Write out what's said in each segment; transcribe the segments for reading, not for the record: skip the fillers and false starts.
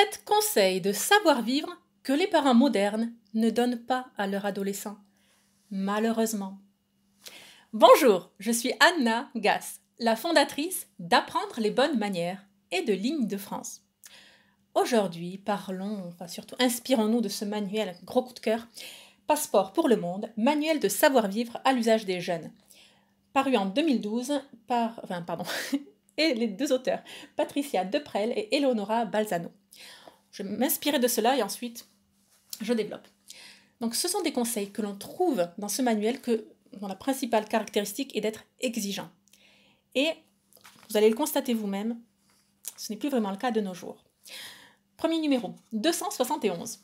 7 conseils de savoir-vivre que les parents modernes ne donnent pas à leurs adolescents. Malheureusement. Bonjour, je suis Anna Gass, la fondatrice d'Apprendre les bonnes manières et de Ligne de France. Aujourd'hui, surtout inspirons-nous de ce manuel, gros coup de cœur, Passeport pour le monde, manuel de savoir-vivre à l'usage des jeunes, paru en 2012 et les deux auteurs, Patricia Deprel et Eleonora Balzano. Je m'inspirais de cela et ensuite je développe. Donc ce sont des conseils que l'on trouve dans ce manuel dont la principale caractéristique est d'être exigeant. Et vous allez le constater vous-même, ce n'est plus vraiment le cas de nos jours. Premier numéro, 271.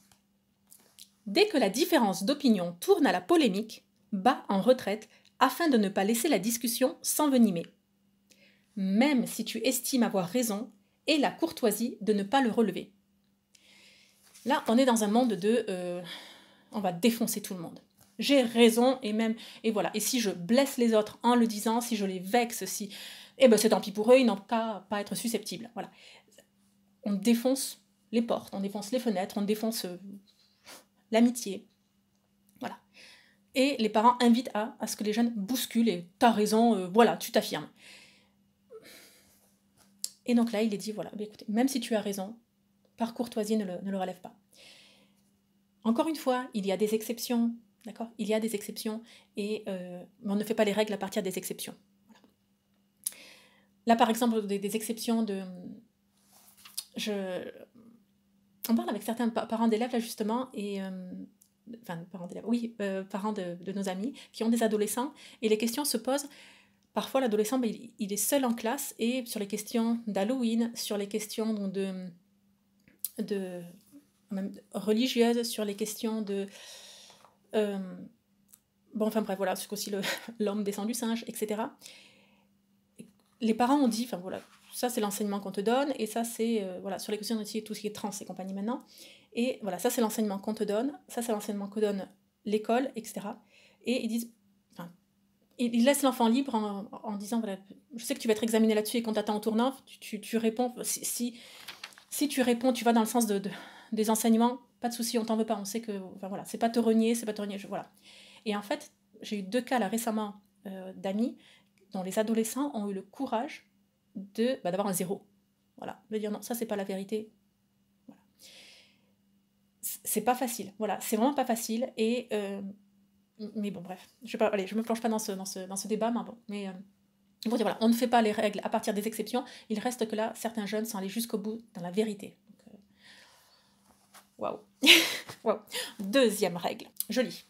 Dès que la différence d'opinion tourne à la polémique, bas en retraite afin de ne pas laisser la discussion s'envenimer. Même si tu estimes avoir raison, aie la courtoisie de ne pas le relever. Là, on est dans un monde on va défoncer tout le monde. J'ai raison et voilà. Et si je blesse les autres en le disant, si je les vexe, c'est tant pis pour eux, ils n'ont qu'à pas être susceptibles. Voilà. On défonce les portes, on défonce les fenêtres, on défonce l'amitié. Voilà. Et les parents invitent à ce que les jeunes bousculent et t'as raison, voilà, tu t'affirmes. Et donc là, il est dit, voilà, écoutez, même si tu as raison, par courtoisie, ne le relève pas. Encore une fois, il y a des exceptions, d'accord ? Il y a des exceptions et on ne fait pas les règles à partir des exceptions. Voilà. Là, par exemple, des exceptions on parle avec certains parents d'élèves, là, justement, et... parents de nos amis qui ont des adolescents, et les questions se posent. Parfois, l'adolescent, il est seul en classe, et sur les questions d'Halloween, sur les questions même religieuses, sur les questions voilà, c'est aussi l'homme descend du singe, etc. Les parents ont dit, ça c'est l'enseignement qu'on te donne, et ça c'est, sur les questions de tout ce qui est trans et compagnie maintenant, et voilà, ça c'est l'enseignement qu'on te donne, ça c'est l'enseignement que donne l'école, etc. Et ils disent, ils laissent l'enfant libre en disant, voilà, je sais que tu vas être examiné là-dessus et qu'on t'attend au tournant, tu réponds, si tu réponds, tu vas dans le sens des enseignements, pas de souci, on t'en veut pas, on sait que, c'est pas te renier, voilà. Et en fait, j'ai eu 2 cas là récemment d'amis dont les adolescents ont eu le courage d'avoir un 0. Voilà, de dire non, ça c'est pas la vérité. Voilà. C'est pas facile, voilà, c'est vraiment pas facile, et mais bon, bref, je me plonge pas dans ce débat, voilà, on ne fait pas les règles à partir des exceptions. Il reste que là, certains jeunes sont allés jusqu'au bout dans la vérité. Waouh. Wow. Deuxième règle, je lis.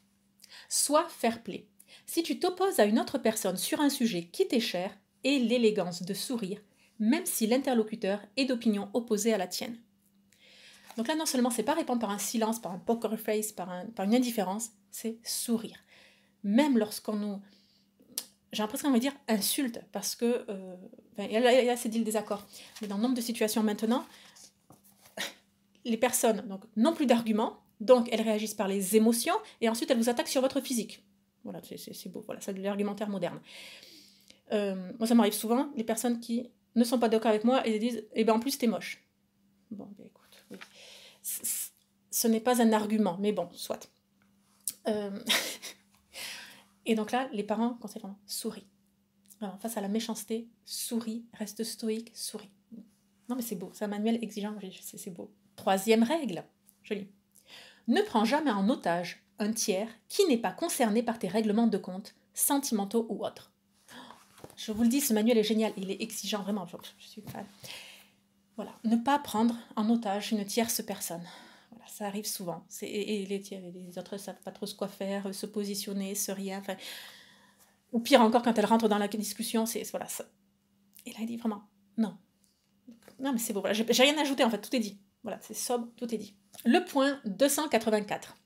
Sois fair-play. Si tu t'opposes à une autre personne sur un sujet qui t'est cher, aie l'élégance de sourire, même si l'interlocuteur est d'opinion opposée à la tienne. Donc là, non seulement c'est pas répondre par un silence, par un poker face, par une indifférence, c'est sourire. Même lorsqu'on nous... J'ai l'impression qu'on va dire insulte, parce que... il y a ces deals désaccords. Mais dans nombre de situations maintenant, les personnes n'ont plus d'arguments, donc elles réagissent par les émotions, et ensuite elles vous attaquent sur votre physique. Voilà, c'est beau, voilà, c'est de l'argumentaire moderne. Moi, ça m'arrive souvent, les personnes qui ne sont pas d'accord avec moi, et disent, en plus, t'es moche. Bon, écoute, oui. Ce n'est pas un argument, mais bon, soit. Et donc là, les parents, quand c'est vraiment, souris. Vraiment, face à la méchanceté, souris, reste stoïque, souris. Non, mais c'est beau, c'est un manuel exigeant, c'est beau. Troisième règle, je lis. Ne prends jamais en otage un tiers qui n'est pas concerné par tes règlements de compte, sentimentaux ou autres. Je vous le dis, ce manuel est génial, il est exigeant, vraiment, je suis fan. Voilà, ne pas prendre en otage une tierce personne. Voilà, ça arrive souvent. Et les autres ne savent pas trop quoi faire, se positionner, rien. Ou pire encore, quand elles rentrent dans la discussion, voilà, ça. Et là, il dit vraiment, non. Non, mais c'est beau, voilà, j'ai rien ajouté, en fait, tout est dit. Voilà, c'est sobre, tout est dit. Le point 284.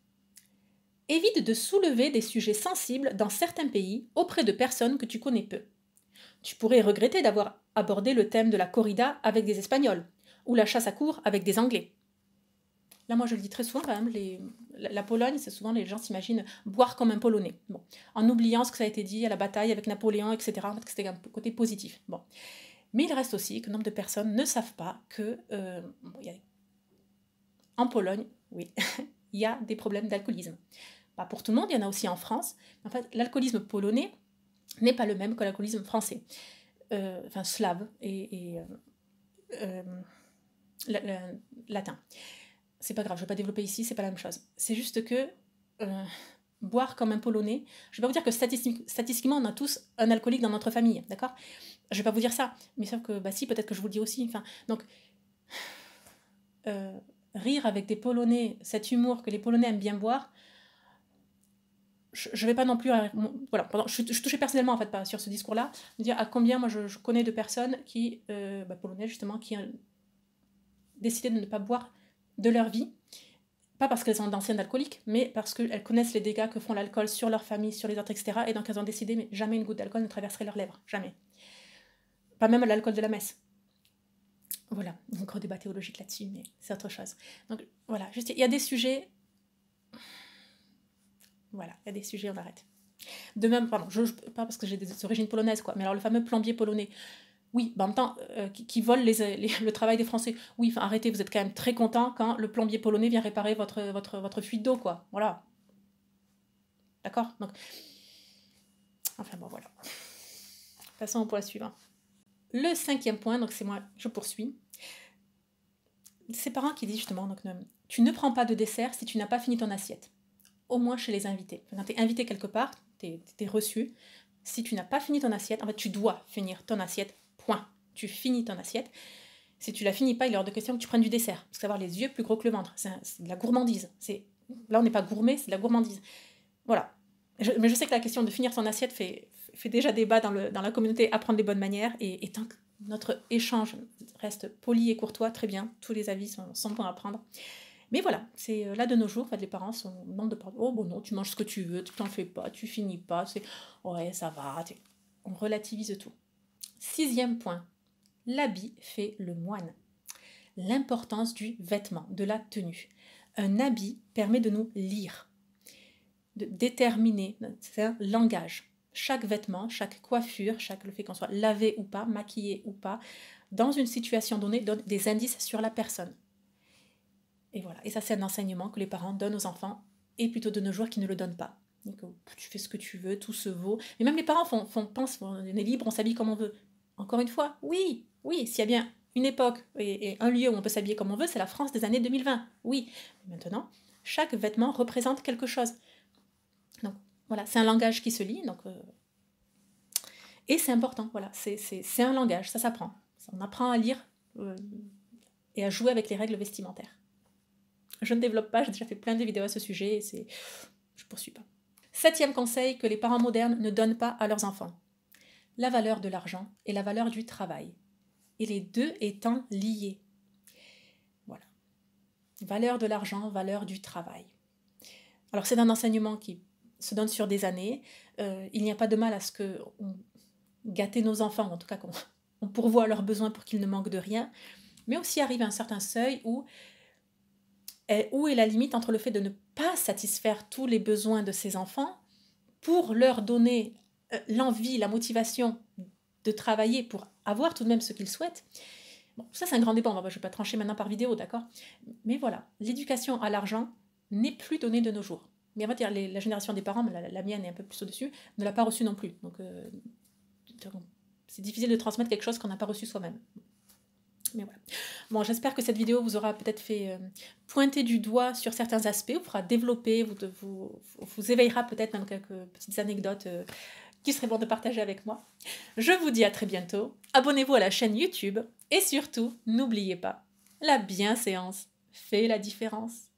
Évite de soulever des sujets sensibles dans certains pays auprès de personnes que tu connais peu. Tu pourrais regretter d'avoir abordé le thème de la corrida avec des Espagnols, ou la chasse à courre avec des Anglais. Là, moi, je le dis très souvent, quand même, la Pologne, c'est souvent, les gens s'imaginent boire comme un Polonais. Bon, en oubliant ce que ça a été dit à la bataille avec Napoléon, etc., en fait, que c'était un côté positif. Bon. Mais il reste aussi que nombre de personnes ne savent pas que en Pologne, oui, il y a des problèmes d'alcoolisme. Pas pour tout le monde, il y en a aussi en France. En fait, l'alcoolisme polonais n'est pas le même que l'alcoolisme français, enfin slave et latin. C'est pas grave, je vais pas développer ici, c'est pas la même chose. C'est juste que boire comme un Polonais, je vais pas vous dire que statistiquement on a tous un alcoolique dans notre famille, d'accord? Je vais pas vous dire ça, mais sauf que, bah si, peut-être que je vous le dis aussi. Enfin, donc, rire avec des Polonais, cet humour que les Polonais aiment bien boire, je vais pas non plus, voilà, je touchais personnellement en fait pas sur ce discours-là, de dire à combien moi je connais de personnes qui, polonais justement, qui ont décidé de ne pas boire de leur vie, pas parce qu'elles sont d'anciennes alcooliques, mais parce qu'elles connaissent les dégâts que font l'alcool sur leur famille, sur les autres, etc. Et donc elles ont décidé, mais jamais une goutte d'alcool ne traverserait leurs lèvres, jamais. Pas même l'alcool de la messe. Voilà, un gros débat théologique là-dessus, mais c'est autre chose. Donc voilà, juste, il y a des sujets... Voilà, il y a des sujets, on arrête. De même, pardon, pas parce que j'ai des origines polonaises, quoi, mais alors le fameux plombier polonais, oui, en même temps, qui vole le travail des Français. Oui, enfin, arrêtez, vous êtes quand même très content quand le plombier polonais vient réparer votre fuite d'eau, quoi. Voilà. D'accord? Donc, enfin bon, voilà. Passons au point suivant. Le 5e point, donc c'est moi, je poursuis. Ces parents qui disent justement, donc, tu ne prends pas de dessert si tu n'as pas fini ton assiette. Au moins chez les invités. Quand tu es invité quelque part, tu es reçu. Si tu n'as pas fini ton assiette, en fait, tu dois finir ton assiette, point. Tu finis ton assiette. Si tu la finis pas, il est hors de question que tu prennes du dessert. Parce qu'avoir les yeux plus gros que le ventre, c'est de la gourmandise. Là, on n'est pas gourmet, c'est de la gourmandise. Voilà. Mais je sais que la question de finir son assiette fait déjà débat dans la communauté Apprendre les bonnes manières. Et tant que notre échange reste poli et courtois, très bien. Tous les avis sont bons à prendre. Mais voilà, c'est là de nos jours, en fait, les parents sont demandent de prendre. Oh bon non, tu manges ce que tu veux, tu t'en fais pas, tu finis pas, c'est ouais ça va. On relativise tout. 6e point, l'habit fait le moine. L'importance du vêtement, de la tenue. Un habit permet de nous lire, de déterminer, c'est un langage. Chaque vêtement, chaque coiffure, le fait qu'on soit lavé ou pas, maquillé ou pas, dans une situation donnée, donne des indices sur la personne. Et voilà, et ça c'est un enseignement que les parents donnent aux enfants, et plutôt de nos jours qui ne le donnent pas. Donc, tu fais ce que tu veux, tout se vaut. Mais même les parents pensent, on est libre, on s'habille comme on veut. Encore une fois, oui, s'il y a bien une époque et un lieu où on peut s'habiller comme on veut, c'est la France des années 2020. Oui, maintenant, chaque vêtement représente quelque chose. Donc voilà, c'est un langage qui se lit, donc, et c'est important, voilà, c'est un langage, ça s'apprend. On apprend à lire et à jouer avec les règles vestimentaires. Je ne développe pas, j'ai déjà fait plein de vidéos à ce sujet, et je ne poursuis pas. 7e conseil que les parents modernes ne donnent pas à leurs enfants. La valeur de l'argent et la valeur du travail. Et les deux étant liés. Voilà. Valeur de l'argent, valeur du travail. Alors c'est un enseignement qui se donne sur des années. Il n'y a pas de mal à ce qu'on gâte nos enfants, en tout cas qu'on pourvoie à leurs besoins pour qu'ils ne manquent de rien. Mais aussi arrive à un certain seuil où est la limite entre le fait de ne pas satisfaire tous les besoins de ses enfants pour leur donner l'envie, la motivation de travailler pour avoir tout de même ce qu'ils souhaitent. Bon, ça c'est un grand débat, je ne vais pas trancher maintenant par vidéo, d'accord? Mais voilà, l'éducation à l'argent n'est plus donnée de nos jours. Mais on va dire, la génération des parents, la mienne est un peu plus au-dessus, ne l'a pas reçue non plus. Donc c'est difficile de transmettre quelque chose qu'on n'a pas reçu soi-même. Mais voilà. Bon, j'espère que cette vidéo vous aura peut-être fait pointer du doigt sur certains aspects, vous fera développer, vous éveillera peut-être même quelques petites anecdotes qui seraient bon de partager avec moi. Je vous dis à très bientôt. Abonnez-vous à la chaîne YouTube et surtout, n'oubliez pas, la bienséance fait la différence.